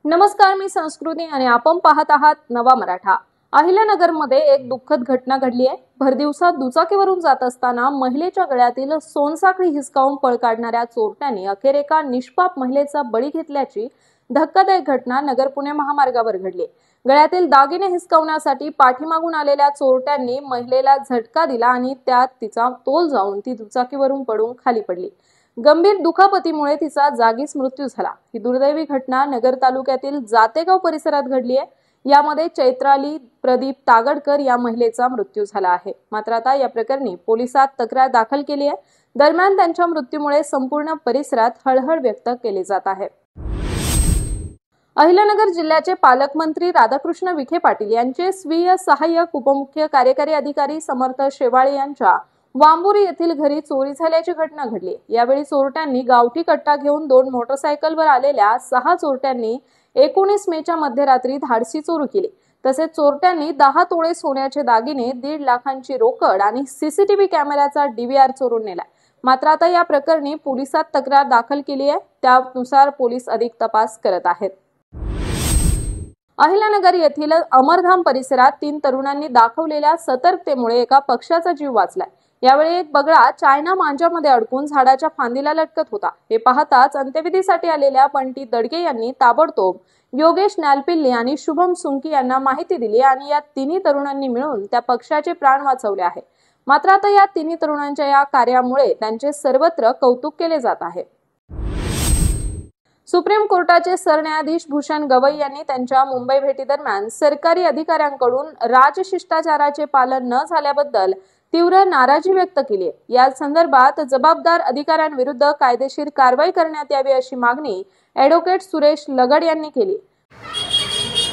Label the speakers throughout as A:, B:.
A: नमस्कार, मी संस्कृती आणि आपण पाहत आहात नवा मराठा। अहिल्यानगरमध्ये एक दुःखद घटना घडली आहे। भरदिवसात दुचाकीवरून जात असताना महिलेच्या गळ्यातील सोनसाखळी हिसकावून पळ काढणाऱ्या चोरट्यांनी अखेर एका निष्पाप महिलेचा बळी घेतल्याची धक्कादायक घटना नगर पुणे महामार्गावर घडली। गळ्यातील दागिने हिसकावण्यासाठी पाठीमागून आलेल्या चोरट्यांनी महिलेला झटका दिला आणि त्यात तिचा तोल जाऊन ती दुचाकीवरून पडून खाली पडली। गंभीर दुखापतीमुळे तिचा जागीच मृत्यू झाला। ही दुर्दैवी घटना नगर तालुक्यातील जातेगाव परिसरात घडली आहे। यामध्ये चैत्राली प्रदीप तागडकर या महिलेचा मृत्यू झाला आहे। मात्र आता या प्रकरणी पोलिसात तक्रार दाखल केली आहे। दरम्यान त्यांच्या मृत्यूमुळे संपूर्ण परिसरात हळहळ व्यक्त केली जात आहे। अहिल्यानगर जिल्ह्याचे पालकमंत्री राधाकृष्ण विखे पाटील यांचे स्वीय सहाय्यक उपमुख्य कार्यकारी अधिकारी समर्थ शेवाळे यांच्या वांबुरी येथील घरी चोरी झाल्याची घटना घडली। यावेळी चोरट्यांनी गावठी कट्टा घेऊन 2 मोटरसायकलवर आलेल्या 6 चोरट्यांनी 19 मेच्या मध्यरात्री धाडसी चोरी केली। तसेच चोरट्यांनी 10 तोळे सोन्याचे दागिने, 1.5 लाखांची रोकड आणि सीसीटीव्ही कॅमेऱ्याचा डीव्हीआर चोरून नेला। मात्र आता या प्रकरणी पोलिसात तक्रार दाखल केली आहे। त्यानुसार पोलीस अधिक तपास करत आहेत। अहिल्यानगर येथील अमरधाम परिसरात 3 तरुणांनी दाखवलेल्या सतर्कतेमुळे एका पक्षाचा जीव वाचलाय। यावेळी एक बगळा चायना मांजामध्ये अडकून झाडाच्या फांदीला लटकत होता। हे पाहताच अंत्यविधीसाठी आलेल्या बंटी दडगे यांनी ताबडतोब योगेश नालपिल्ली आणि शुभम सुंकी यांना माहिती दिली आणि या 3 तरुणांनी मिळून त्या पक्षाचे प्राण वाचवले आहे। मात्र आता या 3 तरुणांच्या या कार्यामुळे त्यांचे सर्वत्र कौतुक केले जात आहे। सुप्रीम कोर्टाचे सरन्यायाधीश भूषण गवई यांनी त्यांच्या मुंबई भेटीदरम्यान सरकारी अधिकाऱ्यांकडून राजशिष्टाचाराचे पालन न झाल्याबद्दल तीव्र नाराजी व्यक्त केली आहे। या संदर्भात जबाबदार अधिकाऱ्यांविरुद्ध कायदेशीर कारवाई करण्यात यावी अशी मागणी ॲडव्होकेट सुरेश लगड यांनी केली।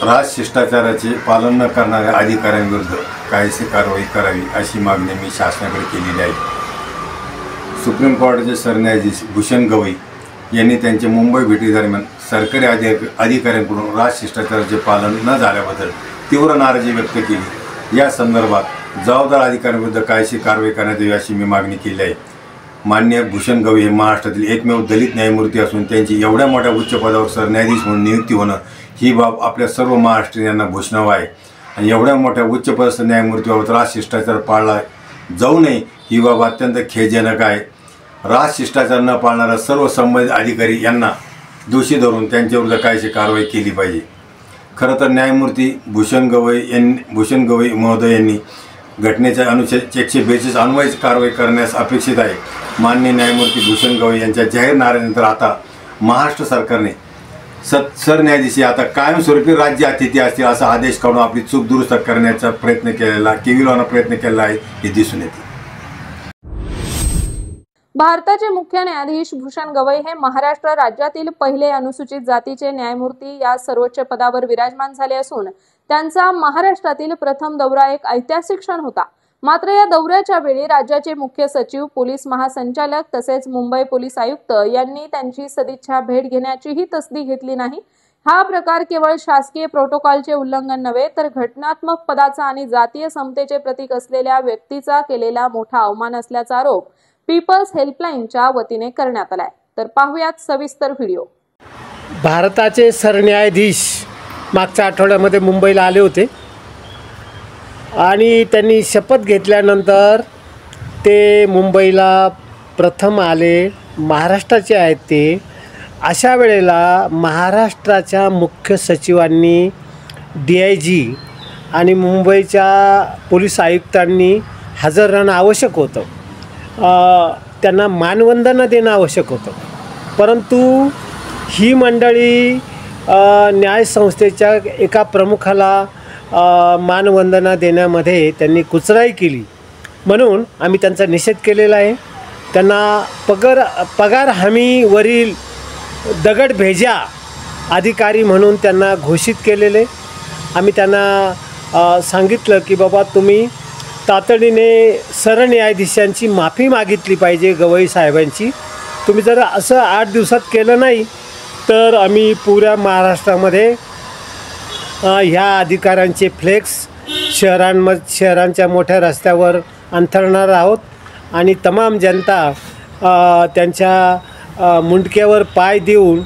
B: राजशिष्टाचाराचे पालन न करणाऱ्या अधिकाऱ्यांविरुद्ध कायदेशीर कारवाई करावी अशी मागणी मी शासनाकडे केलेली आहे। सुप्रीम कोर्टाचे सरन्यायाधीश भूषण गवई यांनी त्यांच्या मुंबई भेटीदरम्यान सरकारी अधिकाऱ्यांकडून राजशिष्टाचाराचे पालन न झाल्याबद्दल तीव्र नाराजी व्यक्त केली। या संदर्भात जबाबदार अधिकाऱ्यांविरुद्ध कायदेशीर कारवाई करण्यात यावी अशी मी मागणी केली आहे। माननीय भूषण गवई हे महाराष्ट्रातील एकमेव दलित न्यायमूर्ती असून त्यांची एवढ्या मोठ्या उच्च पदावर सरन्यायाधीश म्हणून नियुक्ती होणं ही बाब आपल्या सर्व महाराष्ट्रीयांना भूषणाव आहे। आणि एवढ्या मोठ्या उच्च पदस्थ न्यायमूर्तीबाबत राजशिष्टाचार पाळला जाऊ नये ही बाब अत्यंत खेदजनक आहे। राजशिष्टाचार न पाळणाऱ्या सर्व संबंधित अधिकारी यांना दोषी धरून त्यांच्याविरुद्ध कायदेशीर कारवाई केली पाहिजे। खरं तर न्यायमूर्ती भूषण गवई महोदय यांनी घटनेच्या अनुच्छेद 142 अन्वयीच कारवाई करण्यास अपेक्षित आहे। माननीय न्यायमूर्ती भूषण गवई यांच्या जाहीर नाराजीनंतर आता महाराष्ट्र सरकारने सरन्यायाधीश आता कायमस्वरूपी राज्य अतिथी असतील असा आदेश काढून आपली चूक दुरुस्त करण्याचा प्रयत्न केलेला आहे हे दिसून येते।
A: भारताचे मुख्य न्यायाधीश भूषण गवई हे महाराष्ट्र राज्यातील पहिले अनुसूचित जातीचे न्यायमूर्ती या सर्वोच्च पदावर विराजमान झाले असून त्यांचा महाराष्ट्रातील प्रथम दौरा एक ऐतिहासिक क्षण होता। मात्र या दौऱ्याच्या वेळी राज्याचे मुख्य सचिव, पोलीस महासंचालक तसेच मुंबई पोलीस आयुक्त यांनी त्यांची सदिच्छा भेट घेण्याचीही तसदी घेतली नाही। हा प्रकार केवळ शासकीय प्रोटोकॉलचे उल्लंघन नव्हे तर घटनात्मक पदाचा आणि जातीय समतेचे प्रतीक असलेल्या व्यक्तीचा केलेला मोठा अवमान असल्याचा आरोप पीपल्स हेल्पलाईनच्या वतीने करण्यात आलाय। तर पाहूयात सविस्तर व्हिडिओ।
C: भारताचे सरन्यायाधीश मागच्या आठवड्यामध्ये मुंबईला आले होते आणि त्यांनी शपथ घेतल्यानंतर ते मुंबईला प्रथम आले। महाराष्ट्राचे आहेत ते। अशा वेळेला महाराष्ट्राच्या मुख्य सचिवांनी, DIG आणि मुंबईच्या पोलीस आयुक्तांनी हजर राहणं आवश्यक होतं। त्यांना मानवंदना देणं आवश्यक होतं। परंतु ही मंडळी न्यायसंस्थेच्या एका प्रमुखाला मानवंदना देण्यामध्ये त्यांनी कुचराई केली, म्हणून आम्ही त्यांचा निषेध केलेला आहे। त्यांना पगार हमीवरील दगडभेजा अधिकारी म्हणून त्यांना घोषित केलेले। आम्ही त्यांना सांगितलं की बाबा तुम्ही तातडीने सरन्यायाधीशांची माफी मागितली पाहिजे, गवई साहेबांची। तुम्ही जर असं 8 दिवसात केलं नाही तर आम्ही पुऱ्या महाराष्ट्रामध्ये ह्या अधिकाऱ्यांचे फ्लेक्स शहरांच्या मोठ्या रस्त्यावर अंथरणार आहोत आणि तमाम जनता त्यांच्या मुंडक्यावर पाय देऊन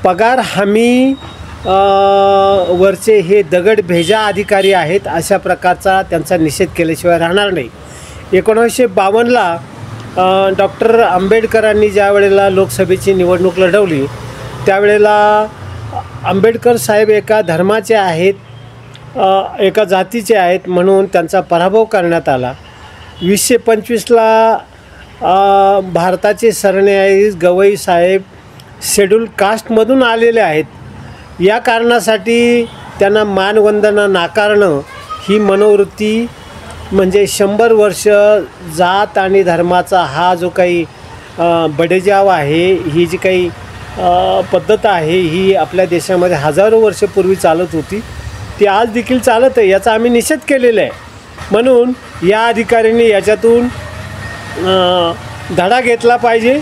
C: पगार हमी वरचे हे दगडभेजा अधिकारी आहेत अशा प्रकारचा त्यांचा निषेध केल्याशिवाय राहणार नाही. 1952ला डॉक्टर आंबेडकरांनी ज्या वेळेला लोकसभेची निवडणूक लढवली त्यावेळेला आंबेडकर साहेब एका धर्माचे आहेत, एका जातीचे आहेत म्हणून त्यांचा पराभव करण्यात आला. 2025ला भारताचे सरन्यायाधीश गवई साहेब शेड्यूल कास्टमधून आलेले आहेत. या कारणासाठी त्यांना मानवंदना नाकारणं ही मनोवृत्ती म्हणजे 100 वर्ष जात आणि धर्माचा हा जो काही बडेजाव आहे, ही जी काही पद्धत आहे ही आपल्या देशामध्ये हजारो वर्षपूर्वी चालत होती, ती आज देखील चालत आहे. याचा आम्ही निषेध केलेला आहे. म्हणून या अधिकाऱ्यांनी याच्यातून धडा घेतला पाहिजे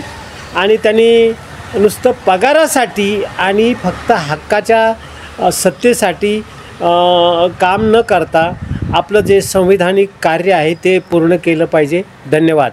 C: आणि त्यांनी नुसतं पगारासाठी आणि फक्त हक्काच्या सत्तेसाठी काम न करता आपलं जे संविधानिक कार्य आहे ते पूर्ण केलं पाहिजे. धन्यवाद.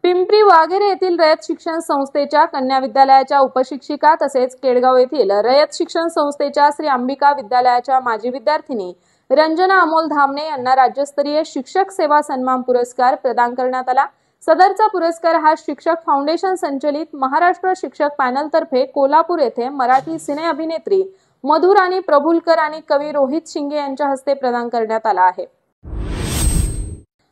A: पिंपरी वाघेरे येथील रयत शिक्षण संस्थेच्या कन्या विद्यालयाच्या उपशिक्षिका तसेच केडगाव येथील रयत शिक्षण संस्थेच्या श्री अंबिका विद्यालयाच्या माजी विद्यार्थिनी रंजना अमोल धामणे यांना राज्यस्तरीय शिक्षक सेवा सन्मान पुरस्कार प्रदान करण्यात आला. सदरचा पुरस्कार हा शिक्षक फाउंडेशन संचलित महाराष्ट्र शिक्षक पॅनलतर्फे कोल्हापूर येथे मराठी सिने अभिनेत्री मधुराणी प्रभुलकर आणि कवी रोहित शिंगे यांच्या हस्ते प्रदान करण्यात आला आहे.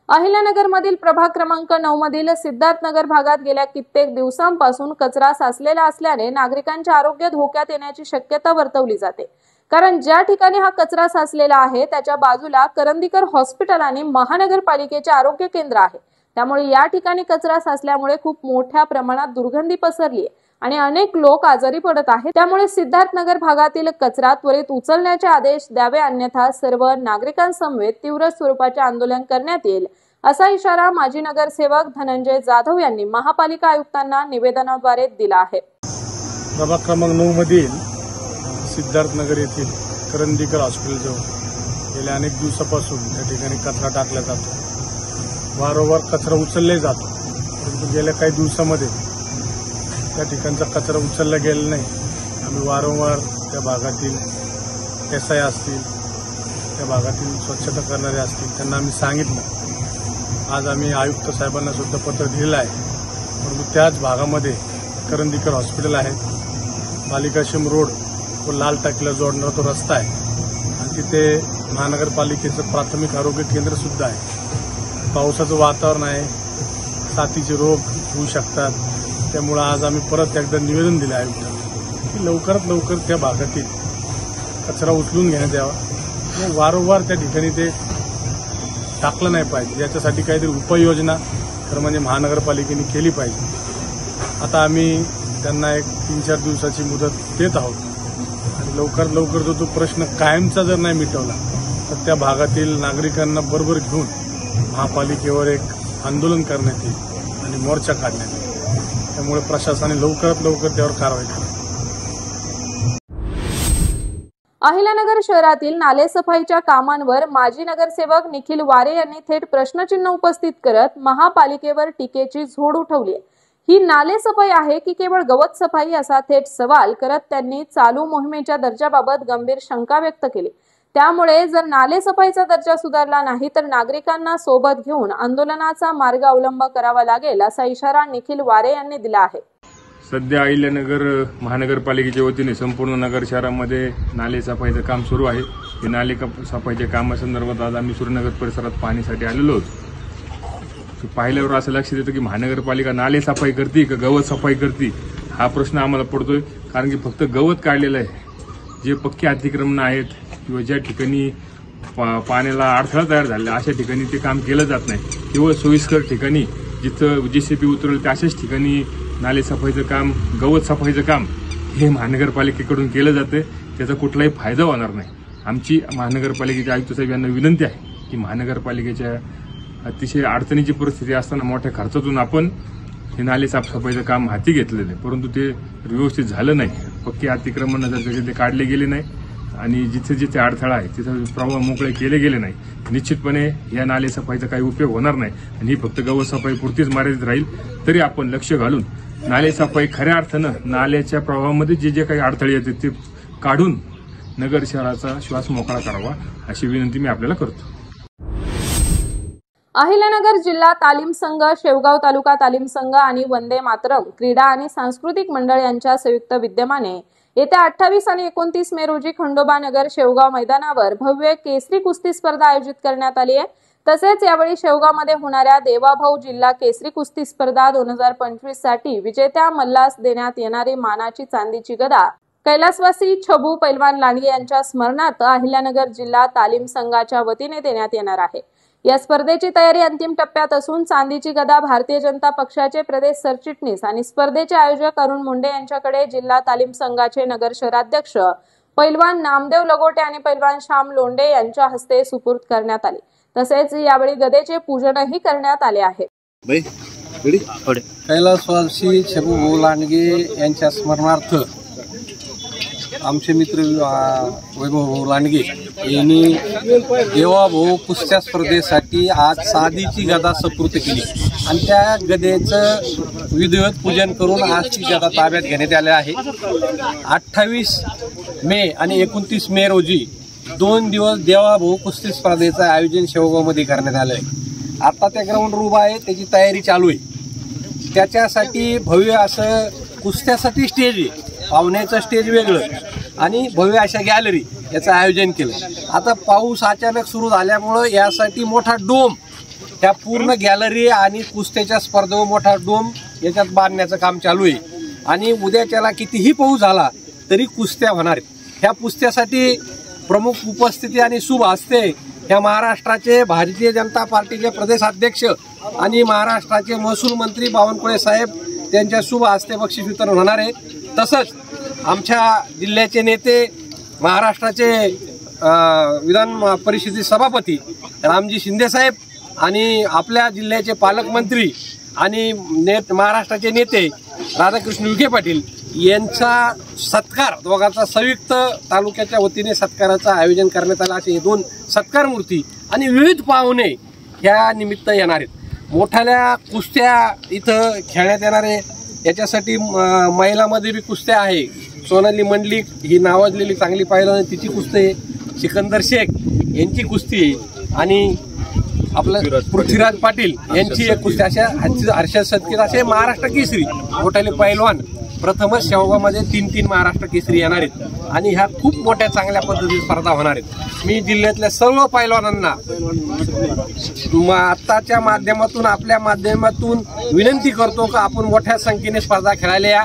A: अहिल्यानगरमधील प्रभाग क्रमांक 9 मधील सिद्धार्थनगर भागात गेल्या कित्येक दिवसांपासून कचरा साचलेला असल्याने नागरिकांचे आरोग्य धोक्यात येण्याची शक्यता वर्तवली जाते. कारण ज्या ठिकाणी हा कचरा साचलेला आहे त्याच्या बाजूला करंदीकर हॉस्पिटल आणि महानगरपालिकेचे आरोग्य केंद्र आहे. त्यामुळे या ठिकाणी कचरा साचल्यामुळे खूप मोठ्या प्रमाणात दुर्गंधी पसरली आहे आणि अनेक लोक आजारी पडत आहेत. त्यामुळे सिद्धार्थनगर भागातील कचरा त्वरित उचलण्याचे आदेश द्यावे, अन्यथा सर्व नागरिकांसमवेत तीव्र स्वरूपाचे आंदोलन करण्यात येईल, असा इशारा माजी नगरसेवक धनंजय जाधव यांनी महापालिका आयुक्तांना निवेदनाद्वारे दिला आहे.
D: प्रभाग क्रमांक 9 मधील सिद्धार्थनगर येथील करंदीकर हॉस्पिटलजवळ गेल्या अनेक दिवसापासून त्या ठिकाणी कचरा टाकला जातो. वारंवार कचरा उचलले जातो, परंतु गेल्या काही दिवसामध्ये त्या ठिकाणचा कचरा उचलला गेला नाही. आम्ही वारंवार त्या भागातील एसआय असतील, त्या भागातील स्वच्छता करणारे असतील त्यांना आम्ही सांगितलं. आज आम्ही आयुक्त साहेबांना सुद्धा पत्र दिलेलं आहे. परंतु त्याच भागामध्ये करंदीकर हॉस्पिटल आहे, बालिकाश्रम रोड व लाल टाकीला जोडणारा तो रस्ता आहे आणि तिथे महानगरपालिकेचं प्राथमिक आरोग्य केंद्र सुद्धा आहे. पावसाचं वातावरण आहे, साथीचे रोग होऊ शकतात. त्यामुळे आज आम्ही परत एकदा निवेदन दिले आयुक्तांना की लवकरात लवकर त्या भागातील कचरा उचलून घेण्यात यावा व वारंवार त्या ठिकाणी ते टाकलं नाही पाहिजे. याच्यासाठी काहीतरी उपाययोजना खरं म्हणजे महानगरपालिकेने केली पाहिजे. आता आम्ही त्यांना एक 3-4 दिवसाची मुदत देत आहोत आणि लवकरात लवकर जो प्रश्न कायमचा जर नाही मिटवला तर त्या भागातील नागरिकांना बरोबर घेऊन महापालिकेवर एक आंदोलन करण्यात येईल आणि मोर्चा काढण्यात येईल. त्यामुळे प्रशासनाने लवकरात लवकर त्यावर कारवाई करावी.
A: अहिल्यानगर शहरातील नालेसफाईच्या कामांवर माजी नगरसेवक निखिल वारे यांनी थेट प्रश्नचिन्ह उपस्थित करत महापालिकेवर टीकेची झोड उठवली आहे. ही नालेसफाई आहे की केवळ गवत सफाई, असा थेट सवाल करत त्यांनी चालू मोहिमेच्या दर्जाबाबत गंभीर शंका व्यक्त केली. त्यामुळे जर नालेसफाईचा दर्जा सुधारला नाही तर नागरिकांना सोबत घेऊन आंदोलनाचा मार्ग अवलंब करावा लागेल, असा इशारा निखिल वारे यांनी दिला आहे.
E: सध्या अहिल्यानगर महानगरपालिकेच्या वतीने संपूर्ण नगर शहरामध्ये नाले सफाईचं काम सुरू आहे. हे नाले सफाईच्या कामासंदर्भात आज आम्ही सूर्यनगर परिसरात पाहणीसाठी आलेलो होतो. पाहिल्यावर असं लक्षात येतं की महानगरपालिका नाले सफाई करते का गवत सफाई करते हा प्रश्न आम्हाला पडतोय. कारण की फक्त गवत काढलेलं आहे, जे पक्के अतिक्रमण आहेत किंवा ज्या ठिकाणी पाण्याला अडथळा तयार झाला अशा ठिकाणी ते काम केलं जात नाही. केवळ सोयीस्कर ठिकाणी जिथं जेसीबी उतरवलं त्या अशाच ठिकाणी नाले सफाईचं काम, गवत सफाईचं काम हे महानगरपालिकेकडून केलं जातं. त्याचा कुठलाही फायदा होणार नाही. आमची महानगरपालिकेचे आयुक्त साहेब यांना विनंती आहे की महानगरपालिकेच्या अतिशय अडचणीची परिस्थिती असताना मोठ्या खर्चातून आपण हे नाले साफसफाईचं काम हाती घेतलेलं आहे, परंतु ते व्यवस्थित झालं नाही. पक्के अतिक्रमण जर ते काढले गेले नाही आणि जिथे जिथे अडथळा आहे तिथे प्रवाह मोकळे केले गेले नाही, निश्चितपणे या नाले सफाईचा काही उपयोग होणार नाही आणि ही फक्त गवत सफाई पुरतीच मर्यादित राहील. तरी आपण लक्ष घालून नाले सफाई खऱ्या अर्थानं नाल्याच्या प्रवाहामध्ये जे जे काही अडथळे येतात ते काढून नगर शहराचा श्वास मोकळा करावा अशी विनंती मी आपल्याला करतो.
A: अहिल्यानगर जिल्हा तालीम संघ, शेवगाव तालुका तालीम संघ आणि वंदे मातरम क्रीडा आणि सांस्कृतिक मंडळ यांच्या संयुक्त विद्यमाने येत्या 28 आणि 29 मे रोजी खंडोबा नगर शेवगाव मैदानावर भव्य केसरी कुस्ती स्पर्धा आयोजित करण्यात आली आहे. तसेच यावेळी शेवगावमध्ये होणाऱ्या देवाभाऊ जिल्हा केसरी कुस्ती स्पर्धा 2025 साठी विजेत्या मल्लास देण्यात येणारी मानाची चांदीची गदा कैलासवासी छबू पैलवान लांडगे यांच्या स्मरणार्थ अहिल्यानगर जिल्हा तालीम संघाच्या वतीने देण्यात येणार आहे. या स्पर्धेची तयारी अंतिम टप्प्यात असून चांदीची गदा भारतीय जनता पक्षाचे प्रदेश सरचिटणीस आणि स्पर्धेचे आयोजक अरुण मुंडे यांच्याकडे जिल्हा तालीम संघाचे नगर शहराध्यक्ष पैलवान नामदेव लगोटे आणि पैलवान श्याम लोंढे यांच्या हस्ते सुपूर्द करण्यात आली. तसेच यावेळी गदेचे पूजनही करण्यात आले आहे.
F: कैलासवासी छबू लांडगे यांच्या स्मरणार्थ आमचे मित्र वैभव लांडगे यांनी देवाभाऊ कुस्त्या स्पर्धेसाठी आज चांदीची गदा सुपूर्द केली आणि त्या गदेचं विधिवत पूजन करून आज ती गदा ताब्यात घेण्यात आली आहे. 28 मे आणि 29 मे रोजी 2 दिवस देवाभाऊ कुस्ती स्पर्धेचं आयोजन शेवगावमध्ये करण्यात आलं आहे. आता त्या ग्राउंड उभा आहे, त्याची तयारी चालू आहे. त्याच्यासाठी भव्य असं कुस्त्यासाठी स्टेज आहे, पाहुण्याचं स्टेज वेगळं आणि भव्य अशा गॅलरी याचं आयोजन केलं. आता पाऊस अचानक सुरू झाल्यामुळं यासाठी मोठा डोम, त्या पूर्ण गॅलरी आणि कुस्त्याच्या स्पर्धेवर मोठा डोम याच्यात बांधण्याचं काम चालू आहे. आणि उद्याच्याला कितीही पाऊस झाला तरी कुस्त्या होणार आहेत. ह्या कुस्त्यासाठी प्रमुख उपस्थिती आणि शुभ हस्ते ह्या महाराष्ट्राचे भारतीय जनता पार्टीचे प्रदेश अध्यक्ष आणि महाराष्ट्राचे महसूल मंत्री बावनकुळे साहेब त्यांच्या शुभ हस्ते बक्षीस वितरण होणार आहे. तसंच आमच्या जिल्ह्याचे नेते महाराष्ट्राचे विधान परिषदेचे सभापती रामजी शिंदे साहेब आणि आपल्या जिल्ह्याचे पालकमंत्री आणि महाराष्ट्राचे नेते राधाकृष्ण विखे पाटील यांचा सत्कार, दोघांचा संयुक्त तालुक्याच्या वतीने सत्काराचं आयोजन करण्यात आलं. असे 2 सत्कार मूर्ती आणि विविध पाहुणे ह्या निमित्त येणार आहेत. मोठ्याल्या कुस्त्या इथं खेळण्यात येणार आहे. याच्यासाठी महिलामध्ये बी कुस्त्या आहे. सोनाली मंडलिक ही नावाजलेली चांगली पाहिलं तिची कुस्ती आहे, सिकंदर शेख यांची कुस्ती आहे आणि आपलं पृथ्वीराज पाटील यांची एक कुस्ती. अशा हर्षद सदकीर असे महाराष्ट्र केसरी मोठाले पैलवान प्रथमच शेवगावमध्ये 3 महाराष्ट्र केसरी येणार आहेत आणि ह्या खूप मोठ्या चांगल्या पद्धतीने स्पर्धा होणार आहेत. मी जिल्ह्यातल्या सर्व पैलवानांना आत्ताच्या माध्यमातून आपल्या माध्यमातून विनंती करतो की आपण मोठ्या संख्येने स्पर्धा खेळायला या.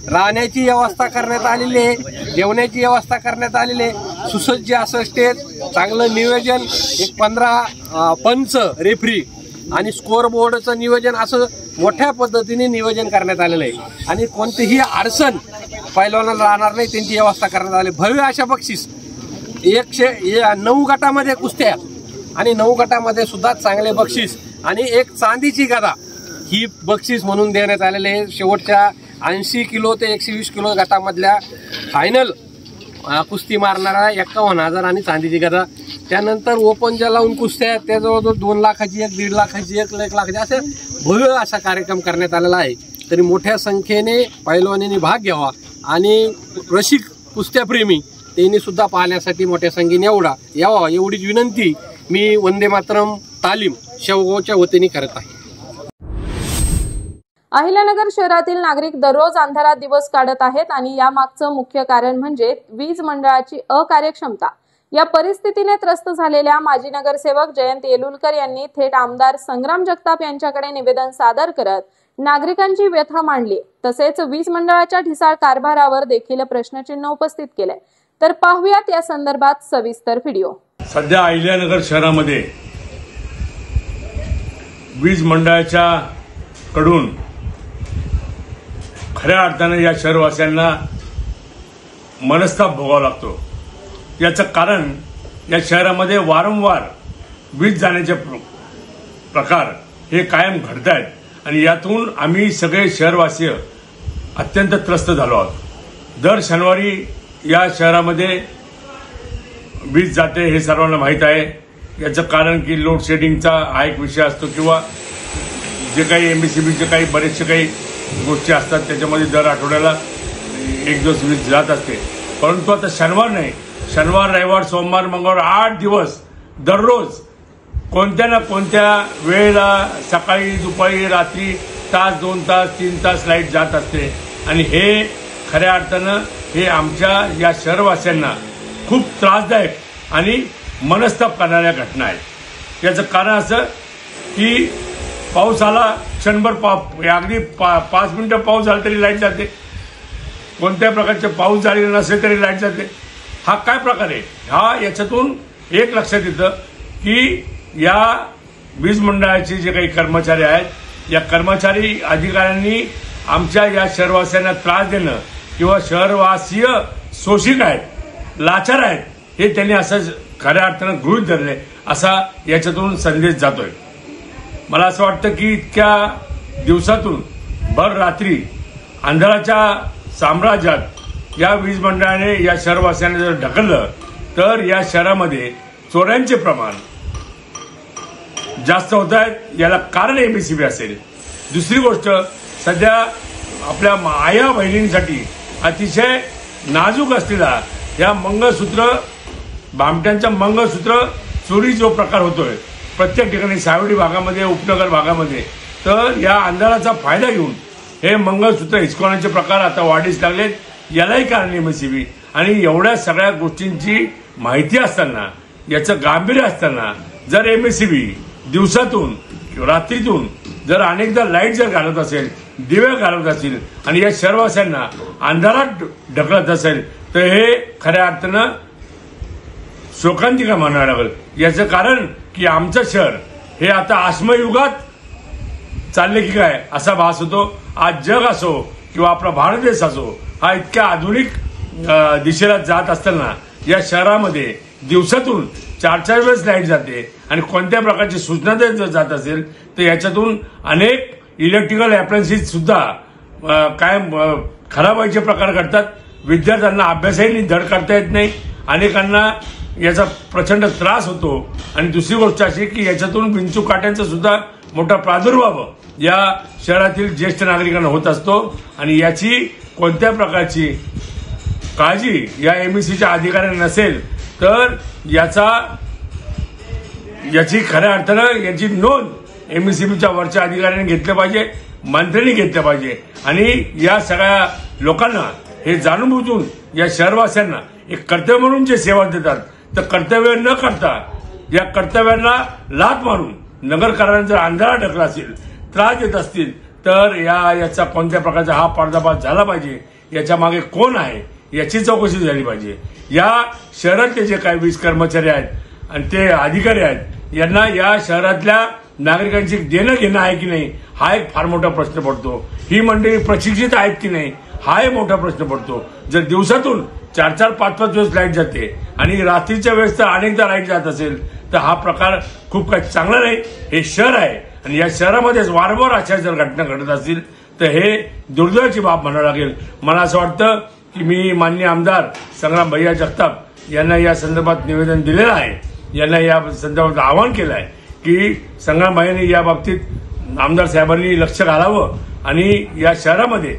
F: राहण्याची व्यवस्था करण्यात आलेली आहे, जेवणाची व्यवस्था करण्यात आलेली आहे, सुसज्ज असं स्टेज, चांगलं नियोजन, एक 15 पंच, रेफरी आणि स्कोअर बोर्डचं नियोजन असं मोठ्या पद्धतीने नियोजन करण्यात आलेलं आहे. आणि कोणतीही अडचण पैलवानाला राहणार नाही, त्यांची व्यवस्था करण्यात आली. भव्य अशा बक्षीस 109 गटामध्ये कुस्त्या आणि 9 गटामध्ये सुद्धा चांगले बक्षीस आणि एक चांदीची गदा ही बक्षीस म्हणून देण्यात आलेले आहे. शेवटच्या 80 किलो ते 120 किलो गटामधल्या फायनल कुस्ती मारणारा 51,000 आणि चांदीची गदा. त्यानंतर ओपनच्या लावून कुस्त्या आहेत, त्या जवळजवळ 2 लाखाची, 1.5 लाखाची, 1 लाखाची असे भव्य असा कार्यक्रम करण्यात आलेला आहे. तरी मोठ्या संख्येने पैलवानांनी भाग घ्यावा आणि रसिक कुस्त्याप्रेमी त्यांनी सुद्धा पाहण्यासाठी मोठ्या संख्येने यावा एवढीच विनंती मी वंदे मातरम तालीम शेवगावच्या वतीने करत आहे.
A: अहिल्यानगर शहरातील नागरिक दररोज अंधारात दिवस काढत आहेत आणि यामागचं मुख्य कारण म्हणजे वीज मंडळाची अकार्यक्षमता. या परिस्थितीने त्रस्त झालेल्या माजी नगरसेवक जयंत येलुलकर यांनी थेट आमदार संग्राम जगताप यांच्याकडे निवेदन सादर करत नागरिकांची व्यथा मांडली. तसेच वीज मंडळाच्या ढिसाळ कारभारावर देखील प्रश्नचिन्ह उपस्थित केले. तर पाहूयात या संदर्भात सविस्तर व्हिडिओ.
G: सध्या अहिल्यानगर शहरामध्ये वीज मंडळाच्या कडून खऱ्या अर्थाने या शहरवासियांना मनस्ताप भोगावा लागतो. याचं कारण या शहरामध्ये वारंवार वीज जाण्याचे प्रकार हे कायम घडत आहेत आणि यातून आम्ही सगळे शहरवासी अत्यंत त्रस्त झालो आहोत. दर शनिवारी या शहरामध्ये वीज जाते हे सर्वांना माहीत आहे. याचं कारण की लोड शेडिंगचा हा एक विषय असतो किंवा जे काही MSCBचे काही बरेचसे काही गोष्टी असतात त्याच्यामध्ये दर आठवड्याला एक दिवस वीज जात असते. परंतु आता शनिवार नाही, शनिवार रविवार सोमवार मंगळवार 8 दिवस दररोज कोणत्या ना कोणत्या वेळेला सकाळी दुपारी रात्री तास 2 तास 3 तास लाईट जात असते. आणि हे खऱ्या अर्थानं हे आमच्या या शहरवासियांना खूप त्रासदायक आणि मनस्ताप करणाऱ्या घटना आहेत. याचं कारण असं की पाऊस आला क्षणभर अगदी 5 मिनिटं पाऊस झाला तरी लाईट जाते, कोणत्या प्रकारचे पाऊस झालेला नसेल तरी लाईट जाते. हा काय प्रकार आहे? याच्यातून एक लक्षात येतं की या वीज मंडळाचे जे काही कर्मचारी आहेत, या कर्मचारी अधिकाऱ्यांनी आमच्या या शहरवासियांना त्रास देणं किंवा शहरवासीय शोषिक आहेत, लाचार आहेत, हे त्यांनी असं खऱ्या अर्थानं गृहीत धरले असा याच्यातून संदेश जातोय. मला असं वाटतं की इतक्या दिवसातून भर रात्री अंधाराच्या साम्राज्यात या वीज मंडळाने या शहरवासियांना जर ढकललं तर या शहरामध्ये चोऱ्यांचे प्रमाण जास्त होत आहेत. याला कारण MSCB असेल. दुसरी गोष्ट, सध्या आपल्या आया बहिणींसाठी अतिशय नाजूक असलेला या मंगळसूत्र, भामट्यांचं मंगळसूत्र चोरी जो प्रकार होतोय प्रत्येक ठिकाणी, सावडी भागामध्ये, उपनगर भागामध्ये, तर या अंधाराचा फायदा घेऊन हे मंगळसूत्र हिसकवण्याचे प्रकार आता वाढीस लागलेत. यालाही कारण MSCB. आणि एवढ्या सगळ्या गोष्टींची माहिती असताना, याचं गांभीर्य असताना जर MSCB दिवसातून किंवा रात्रीतून जर अनेकदा लाईट जर घालत असेल, दिवे घालत असेल आणि या शहरवासियांना अंधारात ढकलत असेल तर हे खऱ्या अर्थानं शोकांतिका म्हणावं लागेल. याचं कारण की आमचं शहर हे आता आश्मयुगात चालले की काय असा भास होतो. आज जग असो किंवा आपला भारत देश असो, हा इतक्या आधुनिक दिशेला जात असताना या शहरामध्ये दिवसातून 4-4 वेळेस लाईट जाते आणि कोणत्या प्रकारची सूचना जर जात असेल तर याच्यातून अनेक इलेक्ट्रिकल अप्लायन्सेस सुद्धा कायम खराब व्हायचे प्रकार घडतात. विद्यार्थ्यांना अभ्यासही धड करता येत नाही, अनेकांना याचा प्रचंड त्रास होतो. आणि दुसरी गोष्ट अशी की याच्यातून विंचू काट्यांचा सुद्धा मोठा प्रादुर्भाव या शहरातील ज्येष्ठ नागरिकांना होत असतो. आणि याची कोणत्या प्रकारची काळजी या MSCBच्या अधिकाऱ्यांना नसेल तर याची खऱ्या अर्थानं याची नोंद MSCBच्या वरच्या अधिकाऱ्यांनी घेतलं पाहिजे, मंत्र्यांनी घेतलं पाहिजे. आणि या सगळ्या लोकांना हे जाणून बुजून या शहरवासियांना एक कर्तव्य म्हणून जे सेवा देतात, तर कर्तव्य न करता या कर्तव्यांना लाथ मारून नगरकरांना जर अंधारात ढकला असेल, त्रास देत असतील तर याचा कोणत्या प्रकारचा हा पर्दाफाश झाला पाहिजे. याच्या मागे कोण आहे याची चौकशी झाली पाहिजे. या शहरातले जे काही वीज कर्मचारी आहेत आणि ते अधिकारी आहेत, यांना या शहरातल्या नागरिकांची देणं घेणं आहे की नाही हा एक फार मोठा प्रश्न पडतो. ही मंडळी प्रशिक्षित आहेत की नाही हा एक मोठा प्रश्न पडतो. जर दिवसातून 4-4, 5-5 दिवस लाईट जाते आणि रात्रीच्या वेळेस तर अनेकदा लाईट जात असेल तर हा प्रकार खूप काही चांगला नाही. हे शहर आहे आणि या शहरामध्येच वारंवार अशा जर घटना घडत असतील तर हे दुर्दैवाची बाब म्हणावं लागेल. मला असं वाटतं की मी माननीय आमदार संग्राम भैया जगताप यांना या संदर्भात निवेदन दिलेलं आहे. यांना या संदर्भात आवाहन केलं आहे की संग्राम भैयांनी या बाबतीत आमदार साहेबांनी लक्ष घालावं आणि या शहरामध्ये.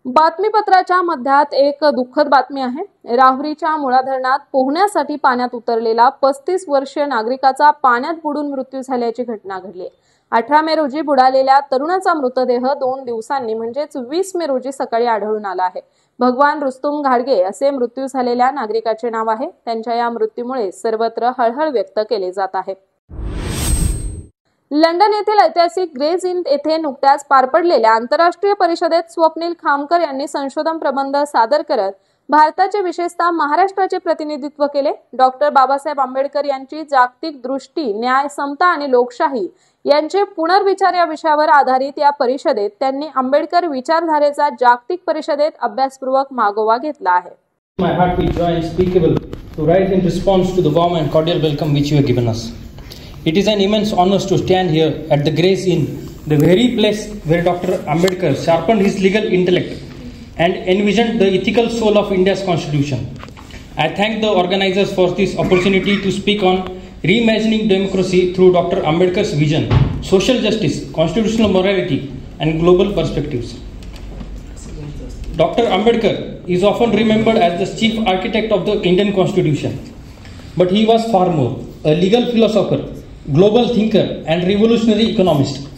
A: बातमीपत्राच्या मध्यात एक दुःखद बातमी आहे. राहुरीच्या मुळा धरणात पोहण्यासाठी पाण्यात उतरलेला 35 वर्षीय नागरिकाचा पाण्यात बुडून मृत्यू झाल्याची घटना घडली. 18 मे रोजी बुडालेल्या तरुणाचा मृतदेह 2 दिवसांनी म्हणजेच 20 मे रोजी सकाळी आढळून आला आहे. भगवान रुस्तुम घाडगे असे मृत्यू झालेल्या नागरिकाचे नाव आहे. त्यांच्या या मृत्यूमुळे सर्वत्र हळहळ व्यक्त केली जात आहे. लंडन येथील ऐतिहासिक ग्रेज इन येथे नुकत्याच पार पडलेल्या आंतरराष्ट्रीय परिषदेत स्वप्नील खामकर यांनी संशोधन प्रबंध सादर करत भारताचे विशेषतः महाराष्ट्राचे प्रतिनिधित्व केले. डॉक्टर बाबासाहेब आंबेडकर यांची जागतिक दृष्टी, न्याय, समता आणि लोकशाही यांचे पुनर्विचार या विषयावर आधारित या परिषदेत त्यांनी आंबेडकर विचारधारेचा जागतिक परिषदेत अभ्यासपूर्वक मागोवा घेतला आहे.
H: My heart will joy unspeakable to rise in response to the warm and cordial welcome which you have given us. It is an immense honor to stand here at the Grace Inn, the very place where Dr. Ambedkar sharpened his legal intellect and envisioned the ethical soul of India's constitution. I thank the organizers for this opportunity to speak on reimagining democracy through Dr. Ambedkar's vision, social justice, constitutional morality, and global perspectives. Dr. Ambedkar is often remembered as the chief architect of the Indian Constitution, but he was far more, a legal philosopher, global thinker, and revolutionary economist.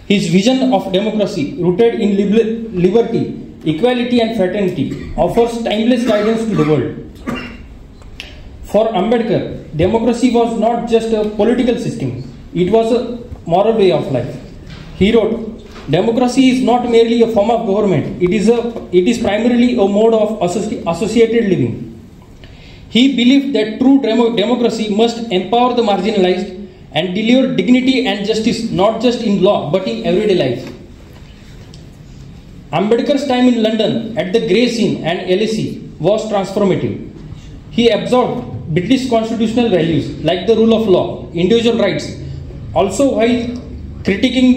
H: His vision of democracy, rooted in liberty, equality, and fraternity, offers timeless guidance to the world. For Ambedkar, democracy was not just a political system, it was a moral way of life. He wrote, "Democracy is not merely a form of government, it is primarily a mode of associated living." He believed that true democracy must empower the marginalized and deliver dignity and justice not just in law but in everyday life. Ambedkar's time in London at the Gray's Inn and LSE was transformative. He absorbed British constitutional values like the rule of law, individual rights, also while critiquing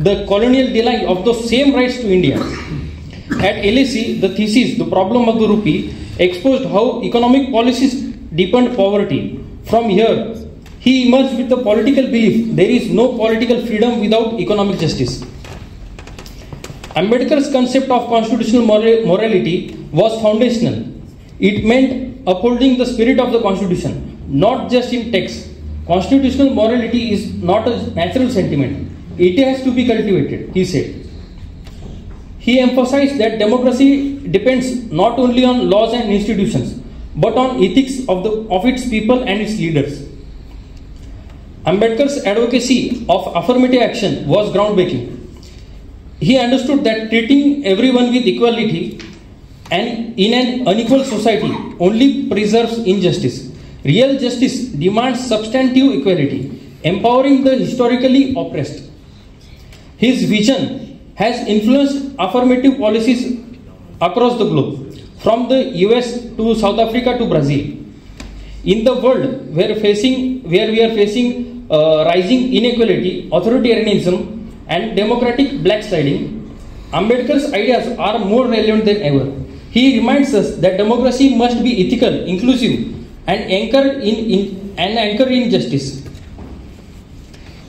H: the colonial denial of those same rights to India. At LSE, the thesis, The Problem of the Rupee, exposed how economic policies deepened poverty. From here, he emerged with the political belief there is no political freedom without economic justice. Ambedkar's concept of constitutional morality was foundational. It meant upholding the spirit of the Constitution, not just in text. Constitutional morality is not a natural sentiment. It has to be cultivated, he said. He emphasized that democracy depends not only on laws and institutions, but on ethics of its people and its leaders. Ambedkar's advocacy of affirmative action was groundbreaking. He understood that treating everyone with equality and in an unequal society only preserves injustice. Real justice demands substantive equality, empowering the historically oppressed. His vision has influenced affirmative policies across the globe, from the US to South Africa to Brazil. In the world where we are facing rising inequality, authoritarianism, and democratic backsliding, Ambedkar's ideas are more relevant than ever. He reminds us that democracy must be ethical, inclusive, and anchored in justice.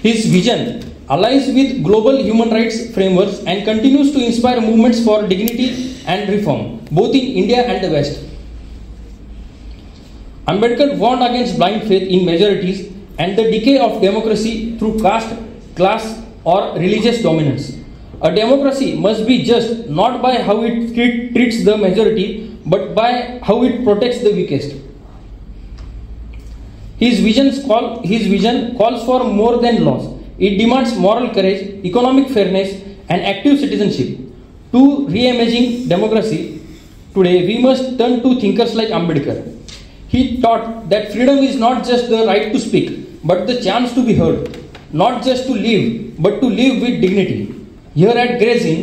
H: His vision aligns with global human rights frameworks and continues to inspire movements for dignity and reform, both in India and the West. Ambedkar warned against blind faith in majorities and the decay of democracy through caste, class, or religious dominance. A democracy must be just not by how it treats the majority, but by how it protects the weakest. His vision calls for more than laws. It demands moral courage, economic fairness, and active citizenship. To reimagine democracy today, we must turn to thinkers like Ambedkar. He taught that freedom is not just the right to speak, but the chance to be heard. Not just to live, but to live with dignity. Here at Gray's Inn,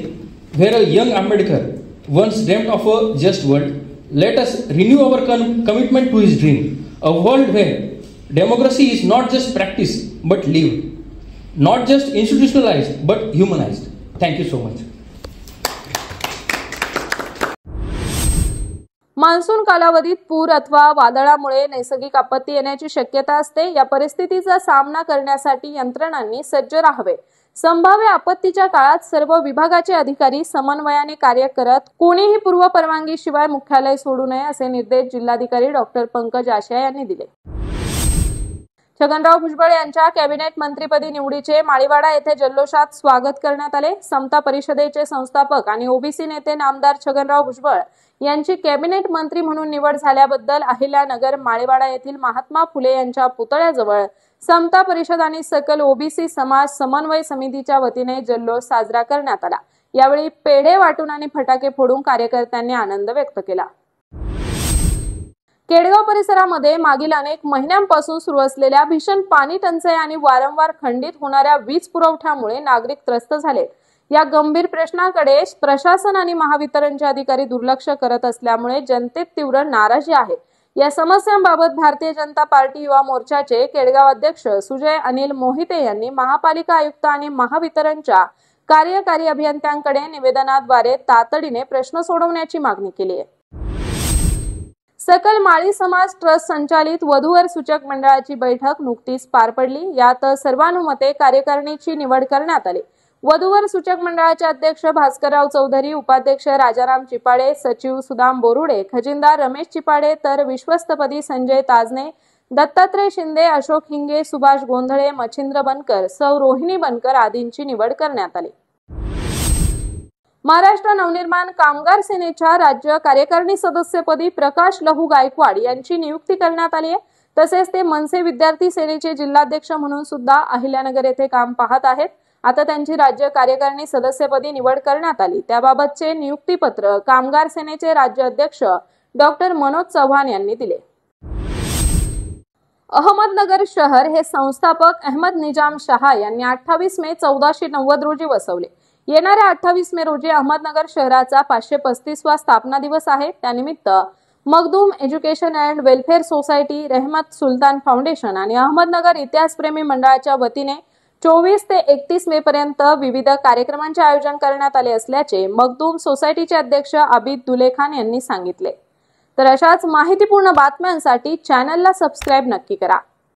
H: where a young Ambedkar once dreamt of a just world, let us renew our commitment to his dream. A world where democracy is not just practiced, but lived. Not just institutionalized, but humanized. Thank you so much.
A: Monsoon कालावधीत पूर अथवा वादळामुळे नैसर्गिक आपत्ती येण्याची शक्यता असते. या परिस्थितीचा सामना करण्यासाठी यंत्रणांनी सज्ज राहावे. संभाव्य आपत्तीच्या काळात सर्व विभागाचे अधिकारी समन्वयाने कार्य करत कोणीही पूर्व परवानगीशिवाय मुख्यालय सोडू नये असे निर्देश जिल्हाधिकारी डॉक्टर पंकज आशिया यांनी दिले. छगनराव भुजबळ यांच्या कॅबिनेट मंत्रीपदी निवडीचे माळीवाडा येथे जल्लोषात स्वागत करण्यात आले. समता परिषदेचे संस्थापक आणि ओबीसी नेते नामदार छगनराव भुजबळ यांची कॅबिनेट मंत्री म्हणून निवड झाल्याबद्दल अहिल्यानगर माळीवाडा येथील महात्मा फुले यांच्या पुतळ्याजवळ समता परिषद आणि सकल ओबीसी समाज समन्वय समितीच्या वतीने जल्लोष साजरा करण्यात आला. यावेळी पेढे वाटून आणि फटाके फोडून कार्यकर्त्यांनी आनंद व्यक्त केला. केडगाव परिसरामध्ये मागील अनेक महिन्यांपासून सुरू असलेल्या भीषण पाणी टंचाई आणि वारंवार खंडित होणाऱ्या वीज पुरवठ्यामुळे नागरिक त्रस्त झाले. या गंभीर प्रश्नाकडे प्रशासन आणि महावितरणचे अधिकारी दुर्लक्ष करत असल्यामुळे जनतेत तीव्र नाराजी आहे. या समस्यांबाबत भारतीय जनता पार्टी युवा मोर्चाचे केडगाव अध्यक्ष सुजय अनिल मोहिते यांनी महापालिका आयुक्त आणि महावितरणच्या कार्यकारी अभियंत्यांकडे निवेदनाद्वारे तातडीने प्रश्न सोडवण्याची मागणी केली आहे. सकल माळी समाज ट्रस्ट संचालित वधूवर सूचक मंडळाची बैठक नुकतीच पार पडली। यात सर्वानुमते कार्यकारिणीची निवड करण्यात आली। वधूवर सूचक मंडळाचे अध्यक्ष भास्करराव चौधरी, उपाध्यक्ष राजाराम चिपाडे, सचिव सुदाम बोरुडे, खजिनदार रमेश चिपाडे तर विश्वस्तपदी संजय ताजने, दत्तात्रय शिंदे, अशोक हिंगे, सुभाष गोंधळे, मच्छिंद्र बनकर, सौ रोहिणी बनकर आदींची निवड करण्यात आली। महाराष्ट्र नवनिर्माण कामगार सेनेच्या राज्य कार्यकारिणी सदस्यपदी प्रकाश लहू गायकवाड यांची नियुक्ती करण्यात आली आहे। तसेच ते मनसे विद्यार्थी सेनेचे जिल्हाध्यक्ष म्हणून सुद्धा अहिल्यानगर येथे काम पाहत आहेत। आता त्यांची राज्य कार्यकारिणी सदस्यपदी निवड करण्यात आली। त्याबाबतचे नियुक्तीपत्र कामगार सेनेचे राज्य अध्यक्ष डॉक्टर मनोज चव्हाण यांनी दिले। अहमदनगर शहर हे संस्थापक अहमद निजाम शाह यांनी 28 मे 1490 रोजी वसवले। येणाऱ्या 28 मे रोजी अहमदनगर शहराचा 535वा स्थापना दिवस आहे। त्यानिमित्त Makhdoom education and welfare society, रहमत सुलतान फाउंडेशन आणि अहमदनगर इतिहासप्रेमी मंडळाच्या वतीने 24 ते 31 मे पर्यंत विविध कार्यक्रमांचे आयोजन करण्यात आले असल्याचे मखदूम सोसायटीचे अध्यक्ष आबिद दुले खान यांनी सांगितले। तर अशाच माहितीपूर्ण बातम्यांसाठी चॅनलला सबस्क्राइब नक्की करा।